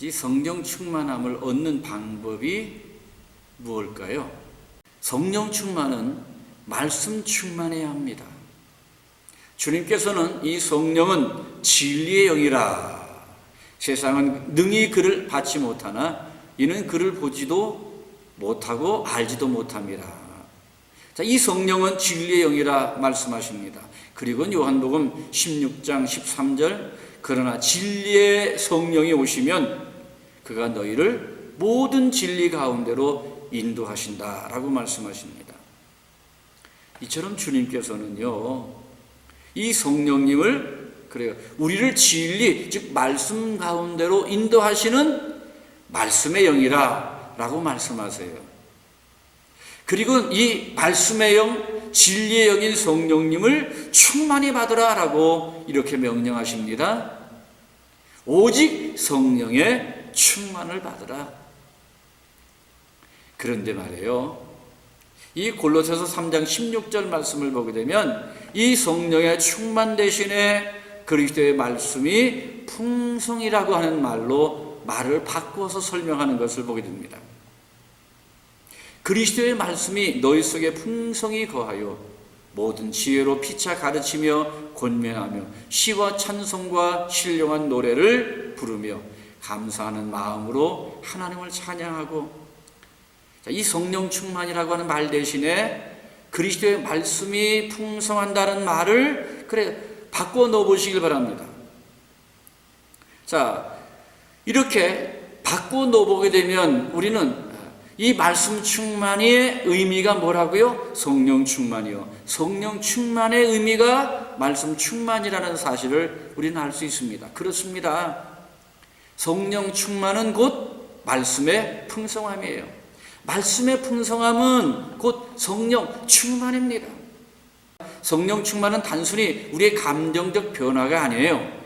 이 성령 충만함을 얻는 방법이 무엇일까요? 성령 충만은 말씀 충만해야 합니다. 주님께서는 이 성령은 진리의 영이라 세상은 능히 그를 받지 못하나 이는 그를 보지도 못하고 알지도 못합니다. 자, 이 성령은 진리의 영이라 말씀하십니다. 그리고 요한복음 16장 13절 그러나 진리의 성령이 오시면 그가 너희를 모든 진리 가운데로 인도하신다라고 말씀하십니다. 이처럼 주님께서는요, 이 성령님을 그래요. 우리를 진리, 즉 말씀 가운데로 인도하시는 말씀의 영이라 라고 말씀하세요. 그리고 이 말씀의 영, 진리의 영인 성령님을 충만히 받으라 라고 이렇게 명령하십니다. 오직 성령의 충만을 받으라. 그런데 말이에요, 이 골로새서 3장 16절 말씀을 보게 되면 이 성령의 충만 대신에 그리스도의 말씀이 풍성이라고 하는 말을 바꾸어서 설명하는 것을 보게 됩니다. 그리스도의 말씀이 너희 속에 풍성히 거하여 모든 지혜로 피차 가르치며 권면하며 시와 찬송과 신령한 노래를 부르며 감사하는 마음으로 하나님을 찬양하고, 이 성령 충만이라고 하는 말 대신에 그리스도의 말씀이 풍성한다는 말을 바꿔 넣어 보시길 바랍니다. 자, 이렇게 바꿔 넣어 보게 되면 우리는 이 말씀 충만의 의미가 뭐라고요? 성령 충만이요. 성령 충만의 의미가 말씀 충만이라는 사실을 우리는 알 수 있습니다. 그렇습니다. 성령 충만은 곧 말씀의 풍성함이에요. 말씀의 풍성함은 곧 성령 충만입니다. 성령 충만은 단순히 우리의 감정적 변화가 아니에요.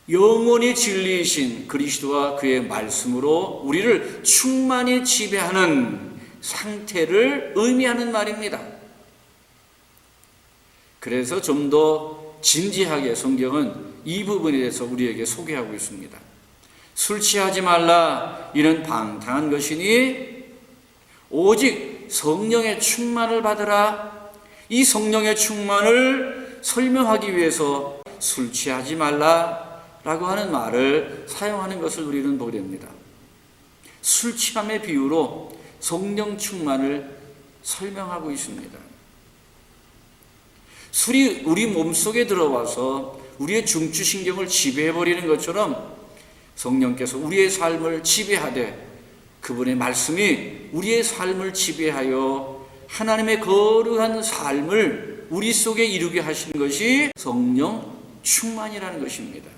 영원히 진리이신 그리스도와 그의 말씀으로 우리를 충만히 지배하는 상태를 의미하는 말입니다. 그래서 좀 더 진지하게 성경은 이 부분에 대해서 우리에게 소개하고 있습니다. 술 취하지 말라, 이는 방탕한 것이니 오직 성령의 충만을 받으라. 이 성령의 충만을 설명하기 위해서 술 취하지 말라라고 하는 말을 사용하는 것을 우리는 보게 됩니다. 술 취함의 비유로 성령 충만을 설명하고 있습니다. 술이 우리 몸속에 들어와서 우리의 중추신경을 지배해버리는 것처럼 성령께서 우리의 삶을 지배하되 그분의 말씀이 우리의 삶을 지배하여 하나님의 거룩한 삶을 우리 속에 이루게 하시는 것이 성령 충만이라는 것입니다.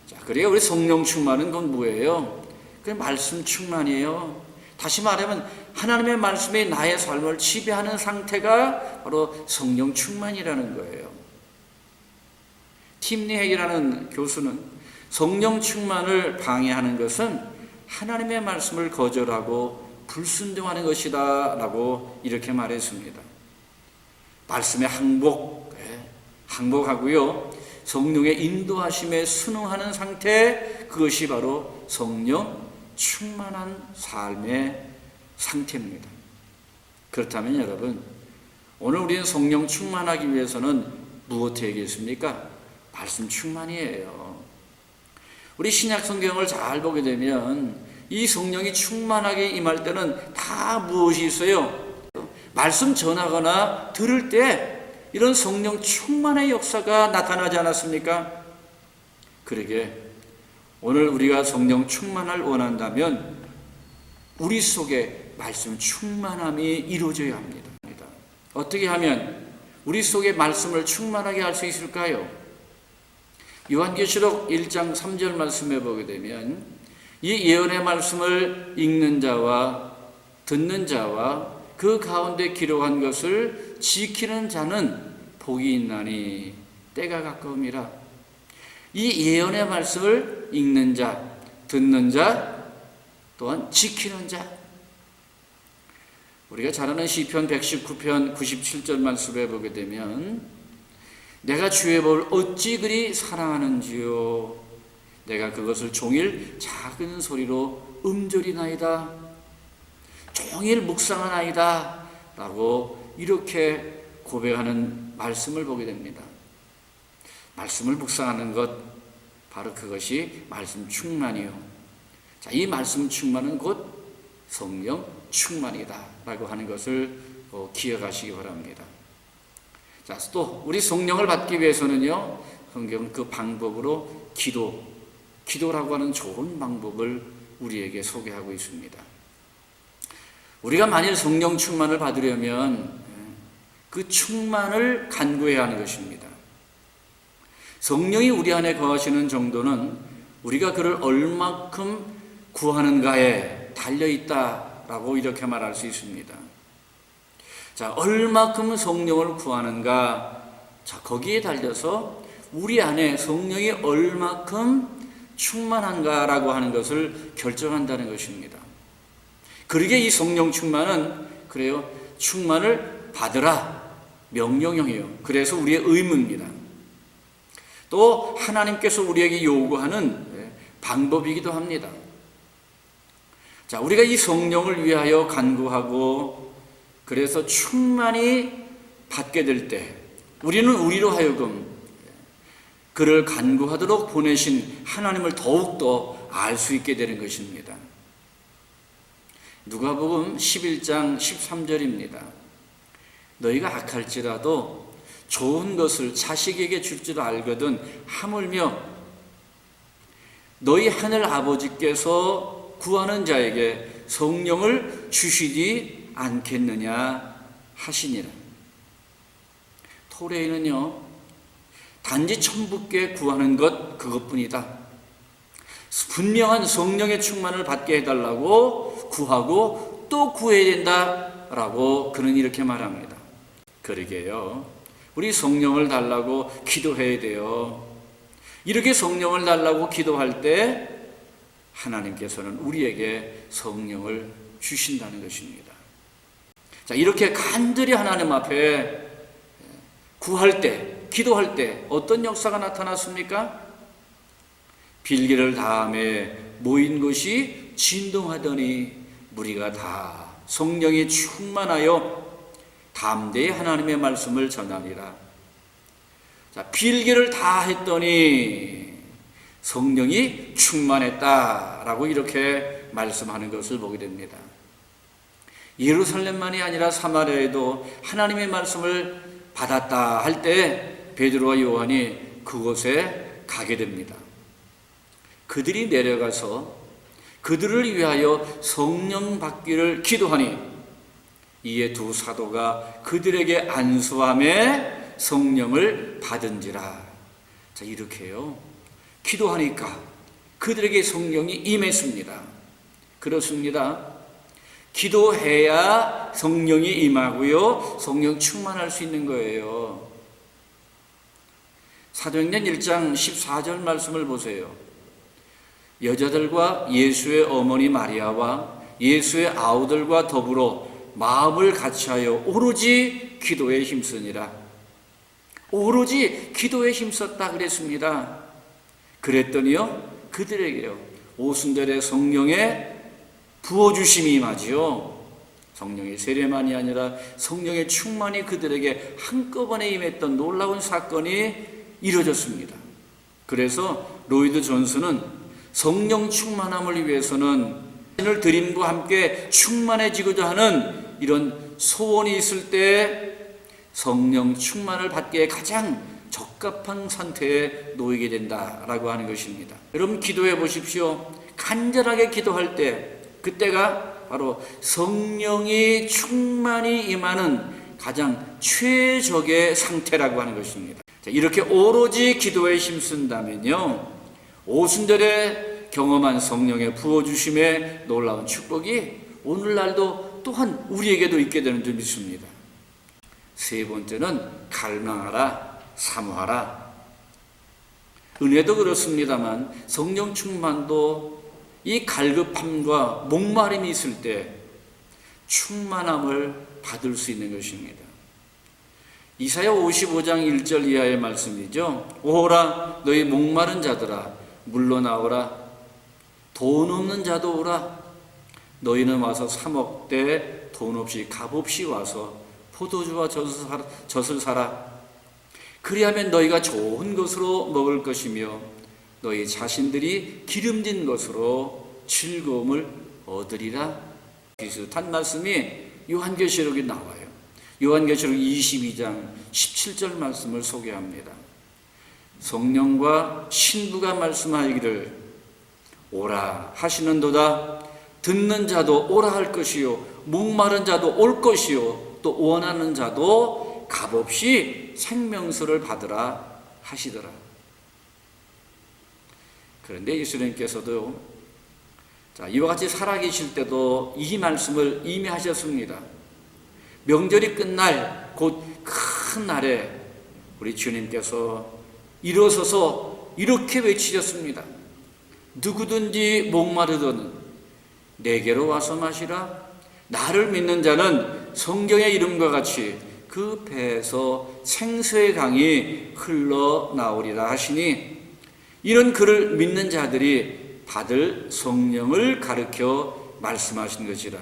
자, 그래요. 우리 성령 충만은 그건 뭐예요? 그게 말씀 충만이에요. 다시 말하면 하나님의 말씀이 나의 삶을 지배하는 상태가 바로 성령 충만이라는 거예요. 팀리핵이라는 교수는 성령 충만을 방해하는 것은 하나님의 말씀을 거절하고 불순종하는 것이다 라고 이렇게 말했습니다. 말씀에 항복하고요, 성령의 인도하심에 순응하는 상태, 그것이 바로 성령 충만한 삶의 상태입니다. 그렇다면 여러분, 오늘 우리는 성령 충만하기 위해서는 무엇 해야겠습니까? 말씀 충만이에요. 우리 신약 성경을 잘 보게 되면 이 성령이 충만하게 임할 때는 다 무엇이 있어요? 말씀 전하거나 들을 때 이런 성령 충만의 역사가 나타나지 않았습니까? 그러게 오늘 우리가 성령 충만을 원한다면 우리 속에 말씀 충만함이 이루어져야 합니다. 어떻게 하면 우리 속에 말씀을 충만하게 할 수 있을까요? 요한계시록 1장 3절 말씀에 보게 되면 이 예언의 말씀을 읽는 자와 듣는 자와 그 가운데 기록한 것을 지키는 자는 복이 있나니 때가 가까움이라. 이 예언의 말씀을 읽는 자, 듣는 자, 또한 지키는 자. 우리가 잘 아는 시편 119편 97절 말씀에 보게 되면 내가 주의 법을 어찌 그리 사랑하는지요. 내가 그것을 종일 작은 소리로 음절이나이다. 종일 묵상하나이다. 라고 이렇게 고백하는 말씀을 보게 됩니다. 말씀을 묵상하는 것, 바로 그것이 말씀 충만이요. 자, 이 말씀 충만은 곧 성령 충만이다 라고 하는 것을 기억하시기 바랍니다. 자, 또 우리 성령을 받기 위해서는요, 성경은 그 방법으로 기도라고 하는 좋은 방법을 우리에게 소개하고 있습니다. 우리가 만일 성령 충만을 받으려면 그 충만을 간구해야 하는 것입니다. 성령이 우리 안에 거하시는 정도는 우리가 그를 얼마큼 구하는가에 달려있다라고 이렇게 말할 수 있습니다. 자, 얼마큼 성령을 구하는가, 자, 거기에 달려서 우리 안에 성령이 얼마큼 충만한가라고 하는 것을 결정한다는 것입니다. 그러게 이 성령 충만은 그래요, 충만을 받으라 명령형이에요. 그래서 우리의 의무입니다. 또 하나님께서 우리에게 요구하는 방법이기도 합니다. 자, 우리가 이 성령을 위하여 간구하고 그래서 충만히 받게 될 때 우리는 우리로 하여금 그를 간구하도록 보내신 하나님을 더욱더 알 수 있게 되는 것입니다. 누가복음 11장 13절입니다. 너희가 악할지라도 좋은 것을 자식에게 줄 줄 알거든 하물며 너희 하늘 아버지께서 구하는 자에게 성령을 주시지 않겠느냐 하시니라. 토레이는요, 단지 천부께 구하는 것 그것뿐이다. 분명한 성령의 충만을 받게 해달라고 구하고 또 구해야 된다라고 그는 이렇게 말합니다. 그러게요, 우리 성령을 달라고 기도해야 돼요. 이렇게 성령을 달라고 기도할 때 하나님께서는 우리에게 성령을 주신다는 것입니다. 자, 이렇게 간절히 하나님 앞에 구할 때, 기도할 때 어떤 역사가 나타났습니까? 빌기를 다함에 모인 것이 진동하더니 무리가 다 성령이 충만하여 담대히 하나님의 말씀을 전하니라. 자, 빌기를 다 했더니 성령이 충만했다라고 이렇게 말씀하는 것을 보게 됩니다. 예루살렘만이 아니라 사마리아에도 하나님의 말씀을 받았다 할 때 베드로와 요한이 그곳에 가게 됩니다. 그들이 내려가서 그들을 위하여 성령 받기를 기도하니 이에 두 사도가 그들에게 안수함에 성령을 받은지라. 자, 이렇게요, 기도하니까 그들에게 성령이 임했습니다. 그렇습니다. 기도해야 성령이 임하고요, 성령 충만할 수 있는 거예요. 사도행전 1장 14절 말씀을 보세요. 여자들과 예수의 어머니 마리아와 예수의 아우들과 더불어 마음을 같이하여 오로지 기도에 힘쓰니라. 오로지 기도에 힘썼다 그랬습니다. 그랬더니요, 그들에게요, 오순절에 성령의 부어주심이 임하지요. 성령의 세례만이 아니라 성령의 충만이 그들에게 한꺼번에 임했던 놀라운 사건이 이루어졌습니다. 그래서 로이드 존스는 성령 충만함을 위해서는 신을 드림과 함께 충만해지고자 하는 이런 소원이 있을 때 성령 충만을 받기에 가장 적합한 상태에 놓이게 된다라고 하는 것입니다. 여러분, 기도해 보십시오. 간절하게 기도할 때 그때가 바로 성령이 충만히 임하는 가장 최적의 상태라고 하는 것입니다. 자, 이렇게 오로지 기도에 힘쓴다면요, 오순절에 경험한 성령의 부어주심의 놀라운 축복이 오늘날도 또한 우리에게도 있게 되는 줄 믿습니다. 세 번째는 갈망하라, 사모하라. 은혜도 그렇습니다만 성령 충만도 이 갈급함과 목마름이 있을 때 충만함을 받을 수 있는 것입니다. 이사야 55장 1절 이하의 말씀이죠. 오라 너희 목마른 자들아 물러나오라. 돈 없는 자도 오라. 너희는 와서 사 먹되 돈 없이 값 없이 와서 포도주와 젖을 사라. 그리하면 너희가 좋은 것으로 먹을 것이며 너희 자신들이 기름진 것으로 즐거움을 얻으리라. 비슷한 말씀이 요한계시록에 나와요. 요한계시록 22장 17절 말씀을 소개합니다. 성령과 신부가 말씀하기를 오라 하시는도다. 듣는 자도 오라 할 것이요 목마른 자도 올 것이요 또 원하는 자도 값없이 생명수를 받으라 하시더라. 그런데 예수님께서도 이와 같이 살아계실 때도 이 말씀을 이미 하셨습니다. 명절이 끝날 곧 큰 날에 우리 주님께서 일어서서 이렇게 외치셨습니다. 누구든지 목마르거든 내게로 와서 마시라. 나를 믿는 자는 성경의 이름과 같이 그 배에서 생수의 강이 흘러나오리라 하시니 이런 그를 믿는 자들이 받을 성령을 가르쳐 말씀하신 것이라.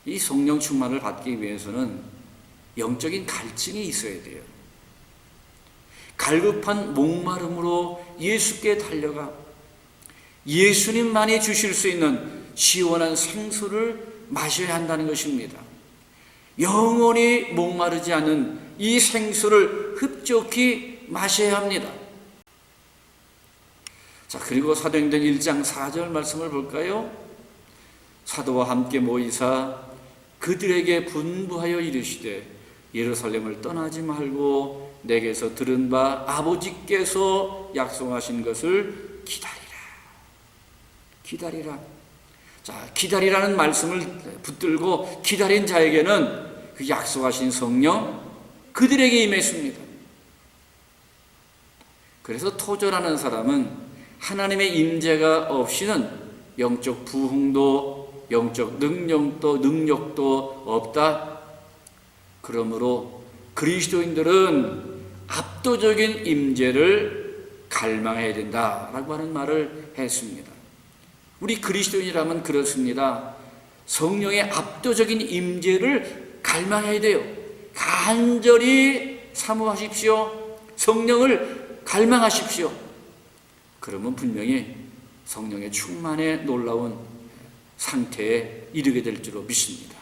이 성령 충만을 받기 위해서는 영적인 갈증이 있어야 돼요. 갈급한 목마름으로 예수께 달려가 예수님만이 주실 수 있는 시원한 생수를 마셔야 한다는 것입니다. 영원히 목마르지 않은 이 생수를 흡족히 마셔야 합니다. 자, 그리고 사도행전 1장 4절 말씀을 볼까요? 사도와 함께 모이사 그들에게 분부하여 이르시되 예루살렘을 떠나지 말고 내게서 들은 바 아버지께서 약속하신 것을 기다리라. 자, 기다리라는 말씀을 붙들고 기다린 자에게는 그 약속하신 성령 그들에게 임했습니다. 그래서 토절하는 사람은 하나님의 임재가 없이는 영적 부흥도 영적 능력도 없다. 그러므로 그리스도인들은 압도적인 임재를 갈망해야 된다라고 하는 말을 했습니다. 우리 그리스도인이라면 그렇습니다. 성령의 압도적인 임재를 갈망해야 돼요. 간절히 사모하십시오. 성령을 갈망하십시오. 그러면 분명히 성령의 충만의 놀라운 상태에 이르게 될 줄로 믿습니다.